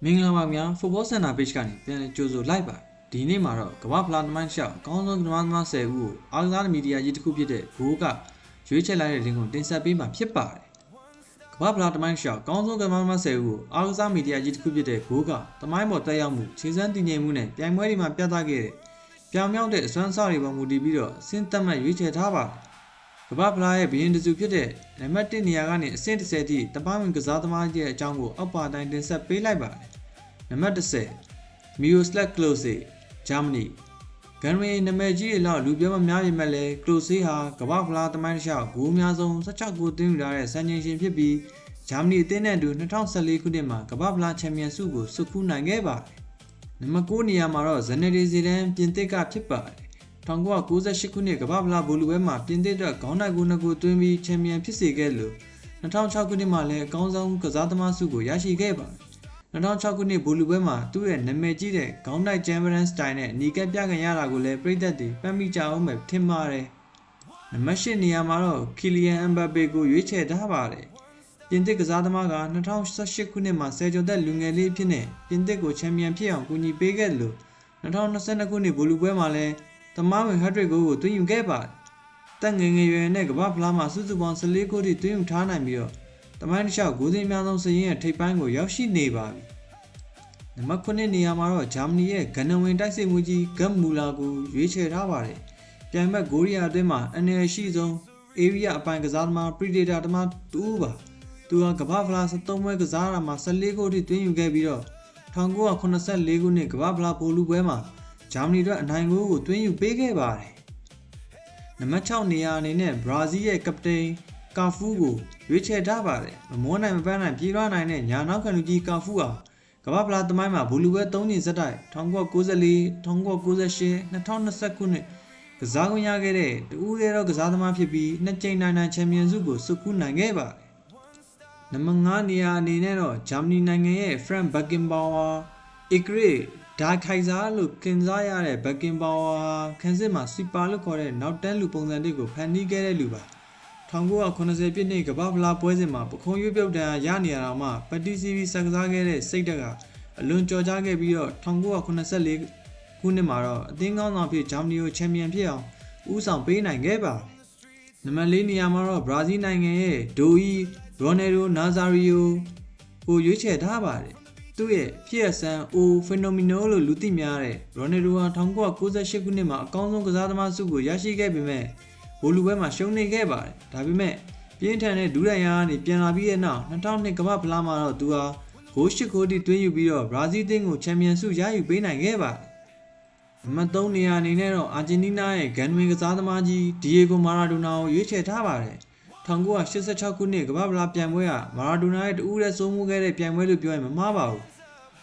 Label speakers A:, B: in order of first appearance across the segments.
A: မင်္ဂလာပါများ Football Center Page ကနေပြန်လည်ကြိုဆိုလိုက်ပါဒီနေ့မှာတော့ကမ္ဘာဖလားသမိုင်းရှောက်အကောင်းဆုံးကမ္ဘာသမား10ဦးကိုအားကစားမီဒီယာကြီးတစ်ခုဖြစ်တဲ့ Go ကရွေးချယ်လိုက်တဲ့ link ကိုတင်ဆက်ပေးမှာဖြစ်ပါတယ်ကမ္ဘာဖလားသမိုင်းရှောက်အကောင်းဆုံးကမ္ဘာသမား10ဦးကိုအားကစားမီဒီယာကြီးတစ်ခုဖြစ်တဲ့ Go ကသမိုင်းပေါ်တက်ရောက်မှုခြေစမ်းတည်ငြိမ်မှုနဲ့ပြိုင်ပွဲတွေမှာပြသခဲ့တဲ့ပြောင်မြောက်တဲ့အစွမ်းအစတွေပေါ်မူတည်ပြီးတော့စဉ်သက်မှတ်ရွေးချယ်ထားပါတယ်ကမ္ဘာဖလားရဲ့ဘရင်တစုဖြစ်တဲ့နံပါတ်1နေရာကနေအဆင့်30ထိတပန်းဝင်ကစားသမားကြီးရဲ့အကြောင်းကိုအောက်ပါတိုင်းတင်ဆက်ပေးလိုက်ပါတယ်နံပါတ်10 Miroslav Klose ဂျာမနီဂန်ရီနာမည်ကြီးတွေလောက်လူပြောမများပေမဲ့လည်း Klose ဟာကမ္ဘာဖလားသမိုင်းတစ်လျှောက်ဂိုးအများဆုံး16ဂိုးသွင်းယူထားတဲ့စံချိန်ရှင်ဖြစ်ပြီးဂျာမနီအသင်းနဲ့အတူ2014ခုနှစ်မှာကမ္ဘာဖလားချန်ပီယံဆုကိုဆွတ်ခူးနိုင်ခဲ့ပါတယ်နံပါတ်9နေရာမှာတော့ဇနေဒီဇီဒန်ပြင်သစ်ကဖြစ်ပါတယ်1998ခုနှစ်ကမ္ဘာဖလားဗိုလ်လုပွဲမှာပြင်သစ်အတွက်ခေါင်းတိုက်ဂိုး2ဂိုးသွင်းပြီးချန်ပီယံဖြစ်စေခဲ့လို့2006ခုနှစ်မှာလည်းအကောင်းဆုံးကစားသမားဆုကိုရရှိခဲ့ပါတယ်2006ခုနှစ်ဗိုလ်လုပွဲမှာသူ့ရဲ့နာမည်ကြီးတဲ့ခေါင်းတိုက်ချန်ပီယံစတိုင်နဲ့နီကပ်ပြခံရတာကိုလည်းပြည်သက်တွေပတ်မိကြအောင်ပဲထင်ပါတယ်နံပါတ်10နေရာမှာတော့ကီလီယန်အမ်ဘာပေကိုရွေးချယ်ထားပါတယ်ပြင်သစ်ကစားသမားက2018ခုနှစ်မှာဆယ်ကျော်သက်လူငယ်လေးဖြစ်နေပြင်သစ်ကိုချန်ပီယံဖြစ်အောင်ကူညီပေးခဲ့တယ်လို့2022ခုနှစ်ဗိုလ်လုပွဲမှာလည်းသမားဝင်ဟက်ထရစ်ဂိုးကိုသွင်းယူခဲ့ပါတယ်တက်ငယ်ငယ်ရွယ်နဲ့ကမ္ဘာဖလားမှာစုစုပေါင်း14ဂိုးထိသွင်းယူထားနိုင်ပြီးတော့တမိုင်းတစ်လျှောက်ဂိုးစင်းအများဆုံးစရင်ရဲ့ထိပ်ပိုင်းကိုရောက်ရှိနေပါပြီနံပါတ်9နေရာမှာတော့ဂျာမနီရဲ့ဂန်နဝင်တိုက်စစ်မှုကြီးဂတ်မူလာကိုရွေးချယ်ထားပါတယ်ပြိုင်ဘက်ဂိုရီးယားအတွင်းမှာအနေအရှိဆုံးအေရီးယားအပိုင်းကစားသမားပရီဒေတာသမားတူပါသူကကမ္ဘာဖလား73ပွဲကစားတာမှာ14ဂိုးထိသွင်းယူခဲ့ပြီးတော့1984ခုနှစ်ကမ္ဘာဖလားဗိုလ်လုပွဲမှာဂျာမနီအတွက်အနိုင်ဂိုးကိုသွင်းယူပေးခဲ့ပါတယ်နံပါတ်6နေရာအနေနဲ့ဘရာဇီးရဲ့ကပတိန်ကာဖူးကိုရွေးချယ်ထားပါတယ်မမောနိုင်မပန်းနိုင်ပြေးလွှားနိုင်တဲ့ညာနောက်ခံလူကြီးကာဖူးဟာကမ္ဘာဖလားသမိုင်းမှာဗိုလ်လုပွဲ3ကြိမ်ဆက်တိုက်1994 1998 2020ခုနှစ်ကစားခွင့်ရခဲ့တဲ့တူဦးသေးသောကစားသမားဖြစ်ပြီး2ကြိမ်နိုင်ချန်ပီယံဆုကိုဆွတ်ခူးနိုင်ခဲ့ပါတယ်နံပါတ်5နေရာအနေနဲ့တော့ဂျာမနီနိုင်ငံရဲ့ Frank Beckenbauer အီဂရစ်ဒါခိုင်ဇာလို့ခင်စားရတဲ့ Beckenbauer ခန်းစစ်မှာစူပါလို့ခေါ်တဲ့နောက်တန်းလူပုံစံတွေကိုဖန်တီးခဲ့တဲ့လူပါ1980ပြည့်နှစ်ကမ္ဘာဖလားပွဲစဉ်မှာပခုံးရွေးပြုတ်တန်ရနေရတာမှပတီစီဗီစကစားခဲ့တဲ့စိတ်တက်ကအလွန်ကြော်ကြားခဲ့ပြီးတော့1984ခုနှစ်မှာတော့အသင်းကောင်းဆောင်ဖြစ်ဂျာမနီကိုချန်ပီယံဖြစ်အောင်ဦးဆောင်ပေးနိုင်ခဲ့ပါတယ်နံပါတ်4နေရာမှာတော့ဘရာဇီးနိုင်ငံရဲ့ဒိုအီရိုနယ်ဒိုနာဇာရီယိုကိုရွေးချယ်ထားပါတယ်သူ့ရဲ့ဖြစ်ရဆန်အိုဖီနိုမီနိုလို့လူသိများတဲ့ရိုနယ်ဒိုဟာ1998ခုနှစ်မှာအကောင်းဆုံးကစားသမားဆုကိုရရှိခဲ့ပေမဲ့ဗိုလ်လုပွဲမှာရှုံးနေခဲ့ပါတယ်ဒါပေမဲ့ပြင်းထန်တဲ့ဒူးဒဏ်ရာကနေပြန်လာပြီးတဲ့နောက်2002ကမ္ဘာဖလားမှာတော့သူဟာဂိုး8ဂိုးထိသွင်းယူပြီးတော့ဘရာဇီးအသင်းကိုချန်ပီယံဆုရယူပေးနိုင်ခဲ့ပါတယ်နံပါတ်3နေရာအနေနဲ့တော့အာဂျင်တီးနားရဲ့ဂန်ဝင်ကစားသမားကြီးဒီယေဂိုမာရာဒိုနာကိုရွေးချယ်ထားပါတယ်1986ခုနှစ်ကမ္ဘာဖလားပြိုင်ပွဲကမာရာဒိုနာရဲ့တဦးတည်းစိုးမိုးခဲ့တဲ့ပြိုင်ပွဲလို့ပြောရင်မမှားပါဘူး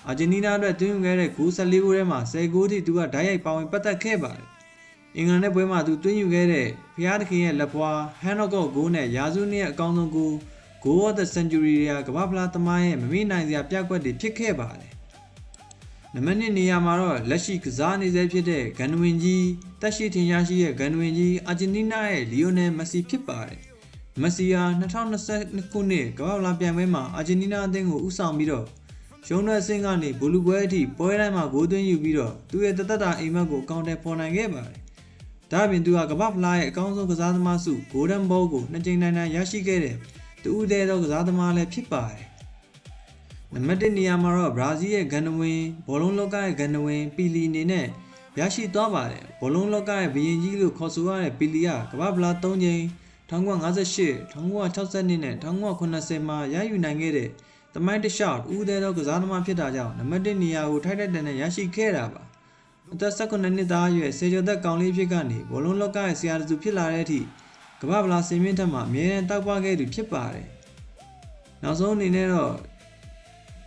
A: အာဂျင်တီးနားအတွက်သွင်းယူခဲ့တဲ့ဂိုး14ဂိုးထဲမှာ10ဂိုးထိသူကဓာတ်ရိုက်ပါဝင်ပတ်သက်ခဲ့ပါတယ်အင်္ဂလန်နဲ့ပွဲမှာသူသွင်းယူခဲ့တဲ့ဖျားသခင်ရဲ့လက်ပွားဟန်နော့ကော့ဂိုးနဲ့ရာစုနှစ်ရဲ့အကောင်းဆုံးဂိုး Goal of the Century တွေကကမ္ဘာဖလားသမိုင်းရဲ့မမေ့နိုင်စရာပြကွက်တွေဖြစ်ခဲ့ပါတယ်နံပါတ်2နေရာမှာတော့လက်ရှိကစားနေဆဲဖြစ်တဲ့ဂန်ဝင်ကြီးတက်ရှိထင်ရှားရှိတဲ့ဂန်ဝင်ကြီးအာဂျင်တီးနားရဲ့လီယိုနယ်မက်ဆီဖြစ်ပါတယ်မက်ဆီဟာ2022ခုနှစ်ကမ္ဘာဖလားပြိုင်ပွဲမှာအာဂျင်တီးနားအသင်းကိုဦးဆောင်ပြီးတော့ရှုံးတဲ့အဆင့်ကနေဗိုလ်လုပွဲအထိပွဲတိုင်းမှာဂိုးသွင်းယူပြီးတော့သူ့ရဲ့တသက်တာအိမ်မက်ကိုအကောင့်ထဲပေါ်နိုင်ခဲ့ပါတယ်ဒါပြင်သူကကမ္ဘာဖလားရဲ့အကောင်းဆုံးကစားသမားဆု Golden Ball ကို2ကြိမ်နိုင်ရရှိခဲ့တဲ့တူဦးသေးသောကစားသမားလည်းဖြစ်ပါတယ်နံပါတ်1နေရာမှာတော့ဘရာဇီးရဲ့ဂန်နဝင်ဘောလုံးလောကရဲ့ဂန်နဝင်ပီလီအနေနဲ့ရရှိသွားပါတယ်ဘောလုံးလောကရဲ့ဘုရင်ကြီးလို့ခေါ်ဆိုရတဲ့ပီလီကကမ္ဘာဖလား3ကြိမ်1958 1962နဲ့1980မှာရယူနိုင်ခဲ့တဲ့သမိုင်းတစ်လျှောက်ဦးသေးသောကစားသမားဖြစ်တာကြောင့်နံပါတ်1နေရာကိုထိုက်တဲ့တန်နဲ့ရရှိခဲ့တာပါအသက်18နှစ်သားအရွယ်ဆယ်ကျော်သက်ကောင်လေးဖြစ်ကနေဘောလုံးလောကရဲ့ဆရာသူဖြစ်လာတဲ့အထိကမ္ဘာဖလားစင်မြင့်ထက်မှအမြဲတမ်းတောက်ပခဲ့သူဖြစ်ပါတယ်နောက်ဆုံးအနေနဲ့တော့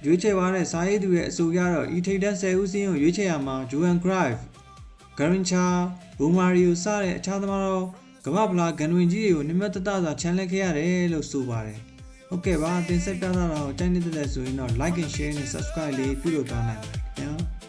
A: ရွေးချယ်သွားတဲ့စာရေးသူရဲ့အဆိုအရတော့ဤထိပ်တန်း10ဦးစင်းကိုရွေးချယ်ရမှာဂျိုဟန်ခရိုက်ဂရင်ချာဘူမာရီယိုစတဲ့အခြားသမားတော်ကမ္ဘာဖလားဂန်ဝင်ကြီးတွေကိုနိမတ်တတစွာချန်လက်ခဲ့ရတယ်လို့ဆိုပါတယ်ဟုတ်ကဲ့ပါတင်ဆက်ပြသတာကိုကြိုက်နေတဲ့ဆိုရင်တော့ like and share နဲ့ subscribe လေးပြုလုပ်သွားနိုင်ပါတယ်ခင်ဗျာ